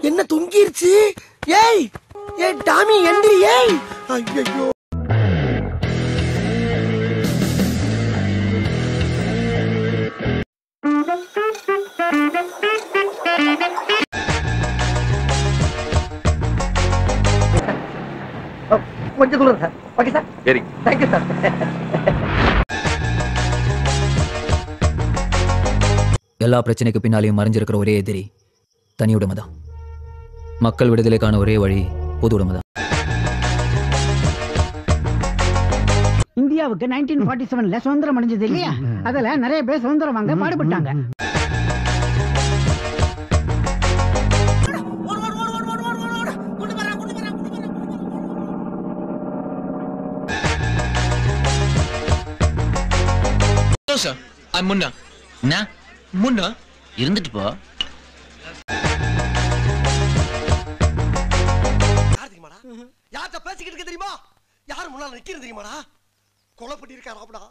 என்ன தொங்கிருச்சு? ஏய் ஏய் டாமி எந்திரி. ஏய் ஐயோ கொஞ்சம் தூரம் சார். Okay sir. சரி தேங்க்யூ சார். எல்லா பிரச்சனைக்கு பின்னாலையும் மறைஞ்சிருக்கிற ஒரே எதிரி தனி உடைமை தான். மக்கள் விடுதலைக்கான ஒரே வழி பொது உடைமை தான். இந்தியாவுக்கு 1947ல சுதந்திரம் அடைஞ்சது இல்லையா? அதுல நிறைய பேர் சுதந்திரம் வாங்க பாடுபட்டாங்க. முன்னா என்ன முன்னா இருந்துட்டு போ. யார்கிட்ட பேசிக்கிட்டு இருக்க தெரியுமா? யார் முன்னால நிக்கிறது தெரியுமாடா? கொலை பண்ணி இருக்காராப்டா.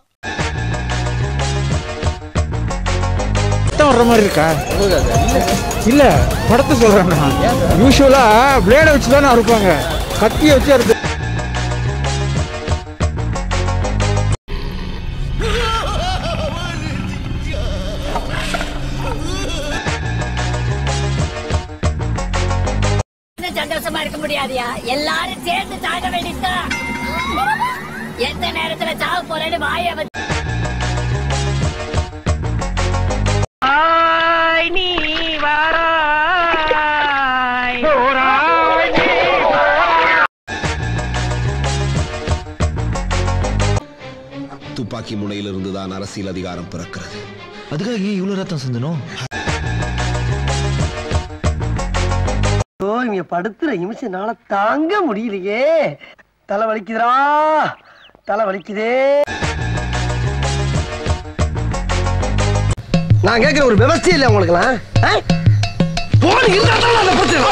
வர்ற மாதிரி இருக்கா? இல்ல படத்தை சொல்றேன். யூசுவலா பிளேட வச்சுதானே அறுப்பாங்க, கத்திய வச்சு அறுத்து. சந்தோஷமா இருக்க முடியாதியா? எல்லாரும் சேர்ந்து சாக வேண்டியதுதான். எந்த நேரத்துல சாவ போறேன்னு வாய நீ துப்பாக்கி முனையிலிருந்து தான் அரசியல் அதிகாரம் பிறக்கிறது. அதுக்காக ஏன் இவ்வளவு ரத்தம் சிந்தனும்? இங்க படுத்துற நிமிஷம்னால தாங்க முடியலையே. தலை வலிக்குதுடா, தலை வலிக்குதே. நான் கேட்கிற ஒரு விவசாயம் இல்லை உங்களுக்குலாம். போன் இருந்தா தான் அந்த பிரச்சனை.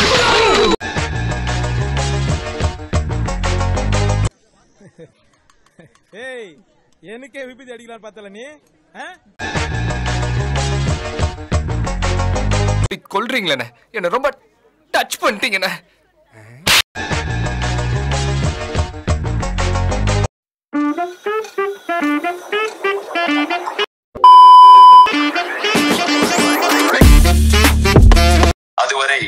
ஏய் எனக்கே விபத்து அடிக்கலாம் பார்த்தல நீ. கொல்றீங்களே என்ன ரொம்ப டச் பண்ணிட்டீங்கண்ணே. அதுவரை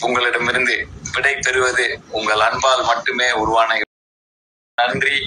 உங்களிடமிருந்து விடை பெறுவது உங்கள் அன்பால் மட்டுமே உருவான. நன்றி.